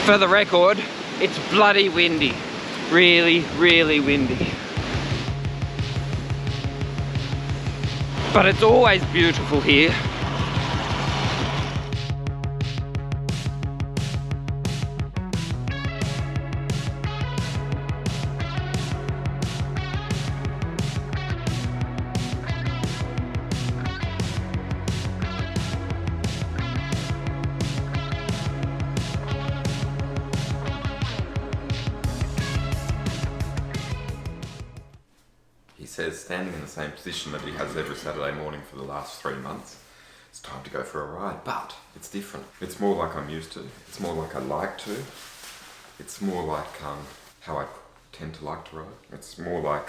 For the record, it's bloody windy. Really, really windy. But it's always beautiful here. He says, standing in the same position that he has every Saturday morning for the last 3 months, it's time to go for a ride, but it's different. It's more like I'm used to, it's more like I like to, it's more like how I tend to like to ride. It's more like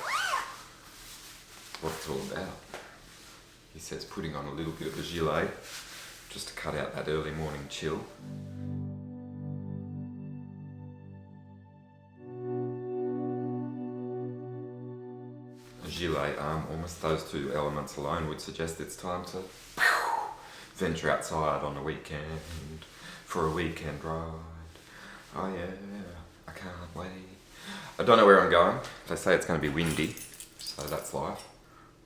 what it's all about. He says putting on a little bit of a gilet just to cut out that early morning chill. Gilet, almost those two elements alone would suggest it's time to venture outside on a weekend for a weekend ride. Oh yeah, I can't wait. I don't know where I'm going. They say it's going to be windy, so that's life.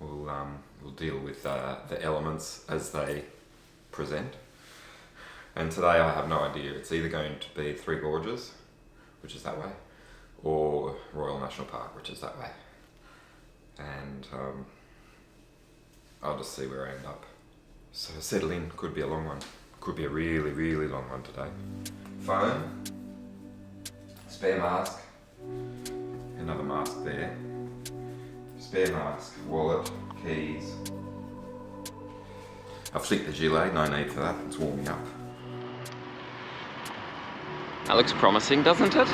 We'll deal with the elements as they present. And today I have no idea. It's either going to be Three Gorges, which is that way, or Royal National Park, which is that way. And I'll just see where I end up. So settle in, could be a long one. Could be a really, really long one today. Phone, spare mask, another mask there, spare mask, wallet, keys. I've flicked the gilet, no need for that, it's warming up. That looks promising, doesn't it?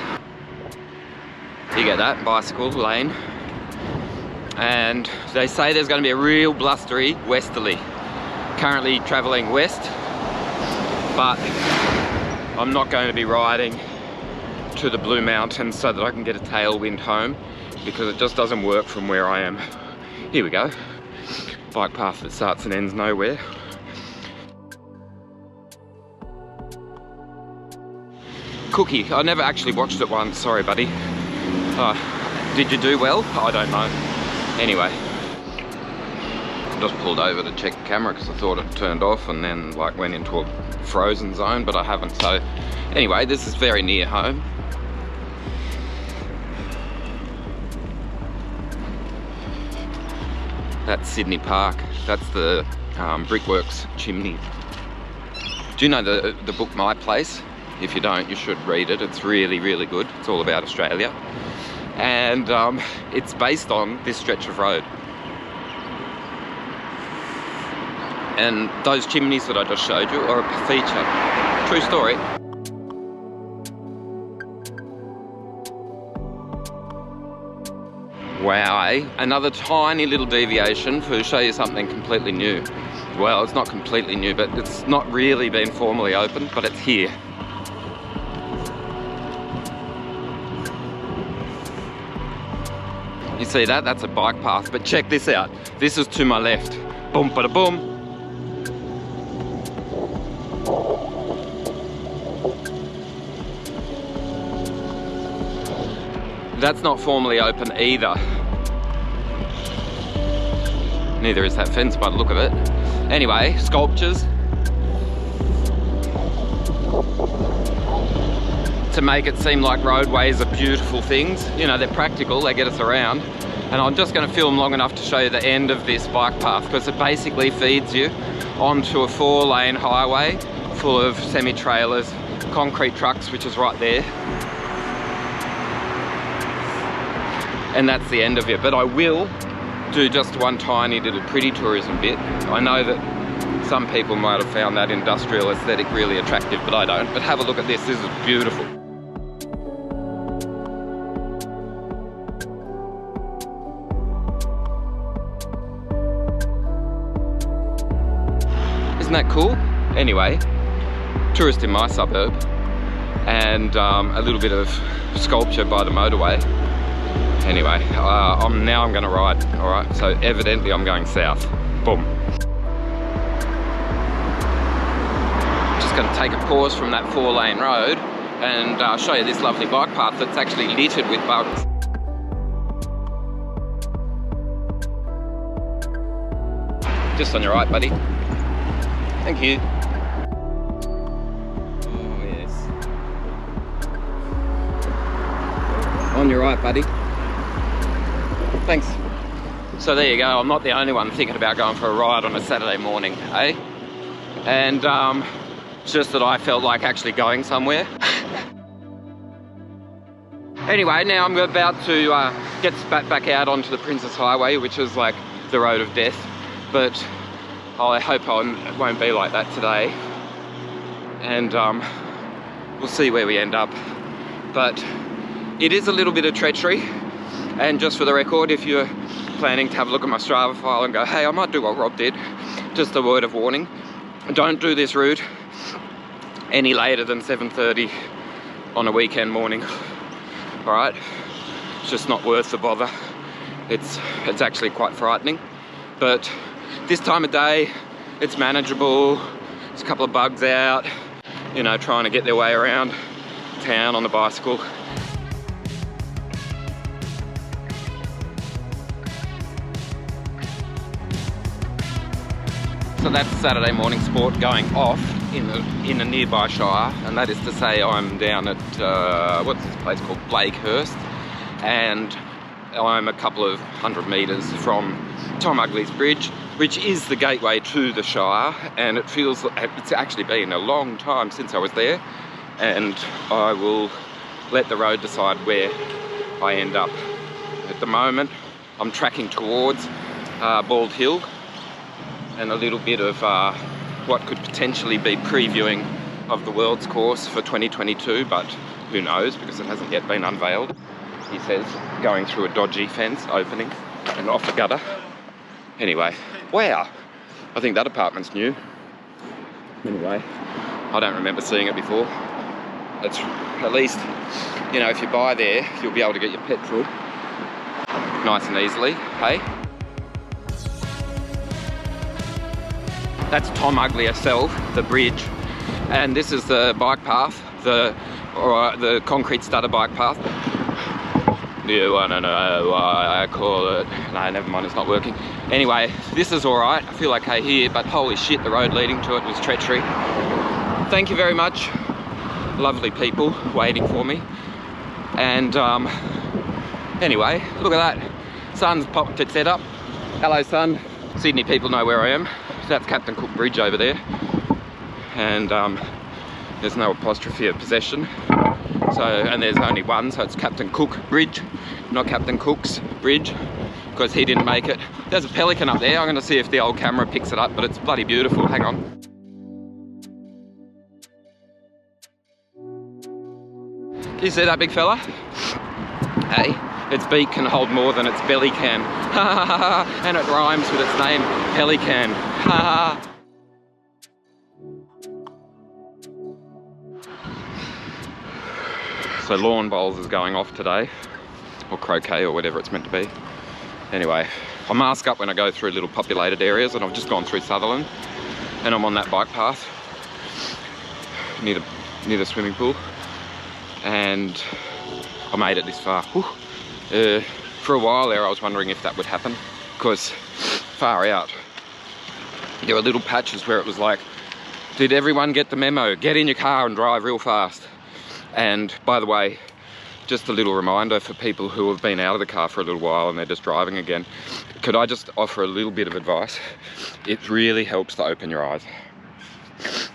You get that, bicycle lane. And they say there's going to be a real blustery westerly. Currently travelling west, but I'm not going to be riding to the Blue Mountains so that I can get a tailwind home, because it just doesn't work from where I am. Here we go. Bike path that starts and ends nowhere. Cookie, I never actually watched it once, sorry buddy. Did you do well? I don't know. Anyway, just pulled over to check the camera because I thought it turned off and then like went into a frozen zone, but I haven't. So anyway, this is very near home. That's Sydney Park. That's the Brickworks chimney. Do you know the book My Place? If you don't, you should read it. It's really, really good. It's all about Australia. And it's based on this stretch of road. And those chimneys that I just showed you are a feature. True story. Wow, eh? Another tiny little deviation to show you something completely new. Well, it's not completely new, but it's not really been formally opened, but it's here. You see that? That's a bike path, but check this out. This is to my left. Boom, bada boom. That's not formally open either. Neither is that fence by the look of it. Anyway, sculptures. To make it seem like roadways are beautiful things. You know, they're practical, they get us around. And I'm just going to film long enough to show you the end of this bike path, because it basically feeds you onto a 4-lane highway full of semi-trailers, concrete trucks, which is right there. And that's the end of it. But I will do just one tiny little pretty tourism bit. I know that some people might have found that industrial aesthetic really attractive, but I don't. But have a look at this, this is beautiful. Isn't that cool? Anyway, tourist in my suburb, and a little bit of sculpture by the motorway. Anyway, now I'm going to ride, alright? So evidently I'm going south. Boom. Just going to take a pause from that 4-lane road and show you this lovely bike path that's actually littered with bugs. Just on your right, buddy. Thank you. Oh, yes. On your right, buddy. Thanks. So there you go, I'm not the only one thinking about going for a ride on a Saturday morning, eh? And it's just that I felt like actually going somewhere. Anyway, now I'm about to get back out onto the Princess Highway, which is like the road of death. But I hope it won't be like that today. And we'll see where we end up. But it is a little bit of treachery. And just for the record, if you're planning to have a look at my Strava file and go, hey, I might do what Rob did, just a word of warning, don't do this route any later than 7:30 on a weekend morning. All right, it's just not worth the bother. It's actually quite frightening, but this time of day, it's manageable. There's a couple of bugs out, you know, trying to get their way around town on the bicycle. So that's Saturday morning sport going off in a nearby shire, and that is to say I'm down at, what's this place called, Blakehurst, and I'm a couple of 100 metres from Tom Ugley's Bridge, which is the gateway to the shire, and it feels like it's actually been a long time since I was there, and I will let the road decide where I end up. At the moment I'm tracking towards Bald Hill, and a little bit of what could potentially be previewing of the World's course for 2022, but who knows, because it hasn't yet been unveiled. He says, going through a dodgy fence opening and off the gutter. Anyway, wow, I think that apartment's new. Anyway, I don't remember seeing it before. It's, at least, you know, if you buy there, you'll be able to get your petrol nice and easily, hey? That's Tom Ugley herself, the bridge, and this is the bike path, the concrete stutter bike path. You wanna know why I call it? No, never mind, it's not working. Anyway, this is all right. I feel okay here, but holy shit, the road leading to it was treachery. Thank you very much. Lovely people waiting for me. And anyway, look at that. Sun's popped its head up. Hello, sun. Sydney people know where I am. That's Captain Cook Bridge over there, and there's no apostrophe of possession, so, and there's only one, so it's Captain Cook Bridge, not Captain Cook's Bridge, because he didn't make it. There's a pelican up there. I'm going to see if the old camera picks it up, but it's bloody beautiful. Hang on. Can you see that big fella? Hey, its beak can hold more than its belly can. And it rhymes with its name, Pelican. So lawn bowls is going off today, or croquet, or whatever it's meant to be. Anyway, I mask up when I go through little populated areas, and I've just gone through Sutherland, and I'm on that bike path near the swimming pool, and I made it this far. For a while there I was wondering if that would happen, because far out there were little patches where it was like, did everyone get the memo? Get in your car and drive real fast. And by the way, just a little reminder for people who have been out of the car for a little while and they're just driving again, could I just offer a little bit of advice? It really helps to open your eyes.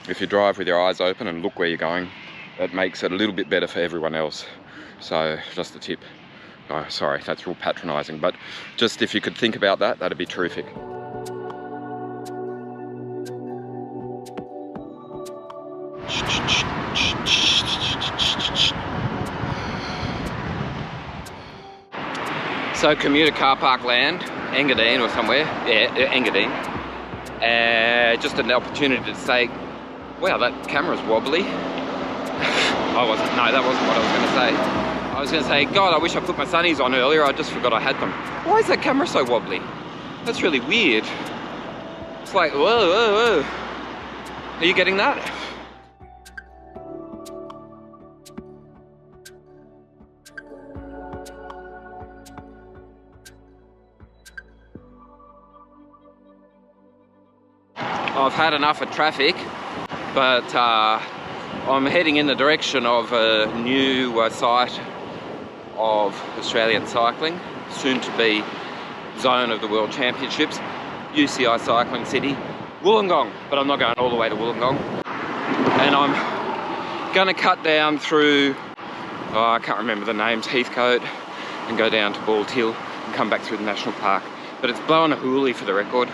If you drive with your eyes open and look where you're going, it makes it a little bit better for everyone else. So just a tip. Oh, sorry, that's real patronising, but just if you could think about that, that'd be terrific. So commuter car park land, Engadine or somewhere, yeah, Engadine. Just an opportunity to say, wow, that camera's wobbly. No, that wasn't what I was going to say. I was going to say, God, I wish I put my sunnies on earlier, I just forgot I had them. Why is that camera so wobbly? That's really weird. It's like, whoa, whoa, whoa. Are you getting that? I've had enough of traffic, but I'm heading in the direction of a new site of Australian cycling, soon to be zone of the World Championships, UCI Cycling City, Wollongong, but I'm not going all the way to Wollongong. And I'm gonna cut down through, I can't remember the names, Heathcote, and go down to Bald Hill and come back through the National Park. But it's blowing a hoolie for the record.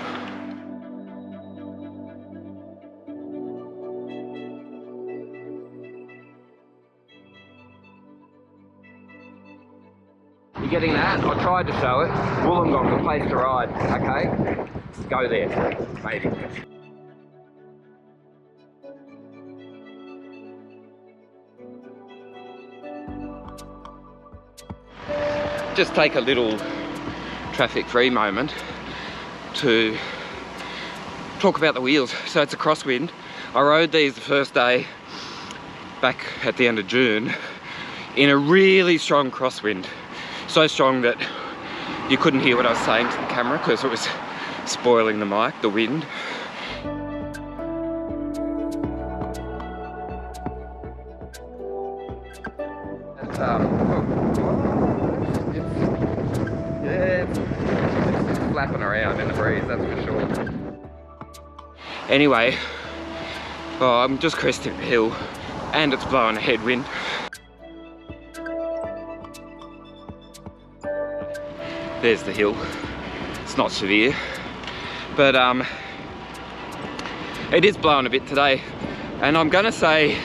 You getting that? I tried to show it. Wollongong, the place to ride. Okay, let's go there, maybe. Just take a little traffic-free moment to talk about the wheels. So it's a crosswind. I rode these the first day back at the end of June in a really strong crosswind. So strong that you couldn't hear what I was saying to the camera because it was spoiling the mic, the wind. It's flapping around in the breeze, that's for sure. Anyway, I'm just cresting the hill and it's blowing a headwind. There's the hill. It's not severe, but it is blowing a bit today. And I'm gonna say,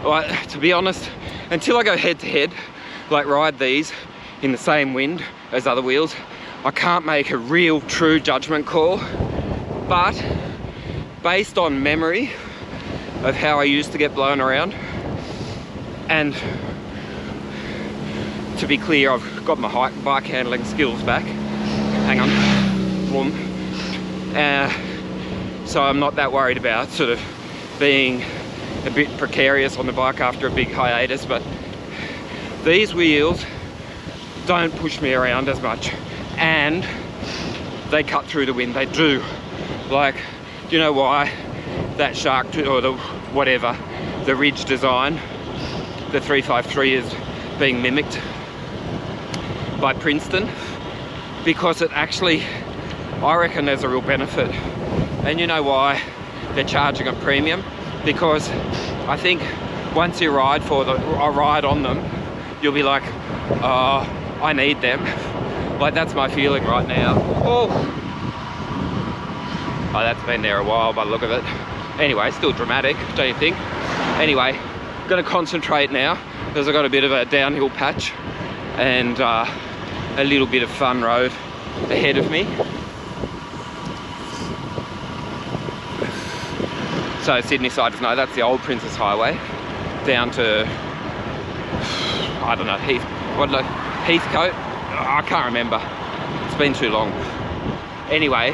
well, to be honest, until I go head to head, like ride these in the same wind as other wheels, I can't make a real true judgment call. But based on memory of how I used to get blown around, and to be clear, I've got my bike handling skills back. Hang on. So I'm not that worried about sort of being a bit precarious on the bike after a big hiatus, but these wheels don't push me around as much and they cut through the wind. They do. Like, do you know why that Shark or the whatever, the Ridge design, the 353 is being mimicked by Princeton? Because it actually, I reckon there's a real benefit. And you know why they're charging a premium? Because I think once you ride on them, you'll be like, oh, I need them. Like, that's my feeling right now. Oh, that's been there a while by the look of it. Anyway, still dramatic, don't you think? Anyway, I'm gonna concentrate now because I've got a bit of a downhill patch and a little bit of fun road ahead of me. So Sydney siders know that's the old Princess Highway down to, I don't know, Heathcote? I can't remember. It's been too long. Anyway,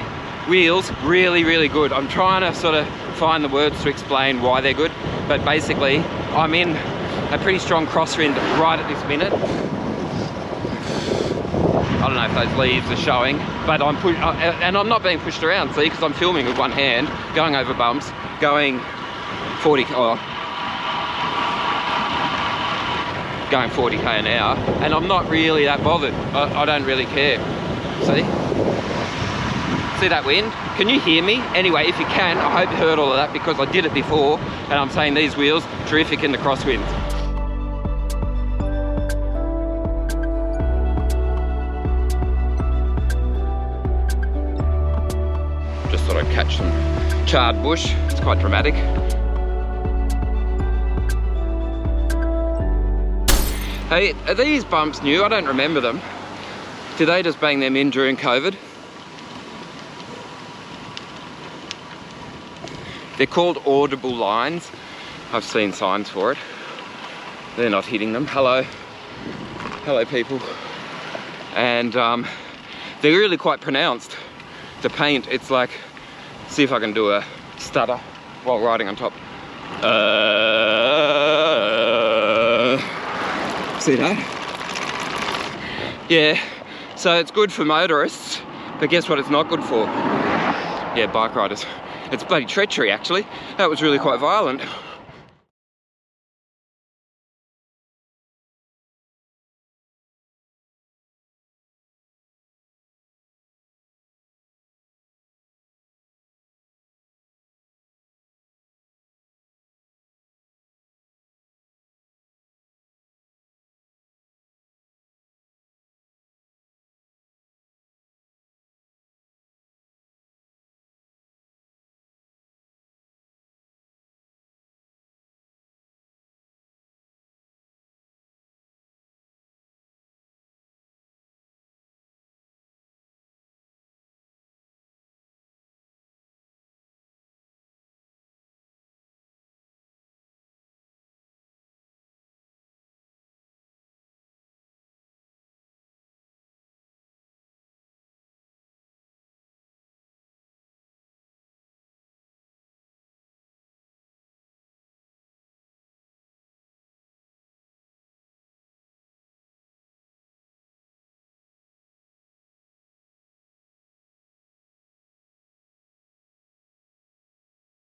wheels, really, really good. I'm trying to sort of find the words to explain why they're good, but basically I'm in a pretty strong crosswind right at this minute. I don't know if those leaves are showing, but and I'm not being pushed around, see, because I'm filming with one hand, going over bumps, going 40k an hour, and I'm not really that bothered. I don't really care. See that wind? Can you hear me? Anyway, if you can, I hope you heard all of that because I did it before, and I'm saying these wheels, terrific in the crosswinds. Just thought I'd catch some charred bush. It's quite dramatic. Hey, are these bumps new? I don't remember them. Did they just bang them in during COVID? They're called audible lines. I've seen signs for it. They're not hitting them. Hello. Hello, people. And they're really quite pronounced. The paint, it's like, see if I can do a stutter while riding on top. See that? Yeah, so it's good for motorists, but guess what it's not good for? yeah, bike riders. It's bloody treachery actually. That was really quite violent.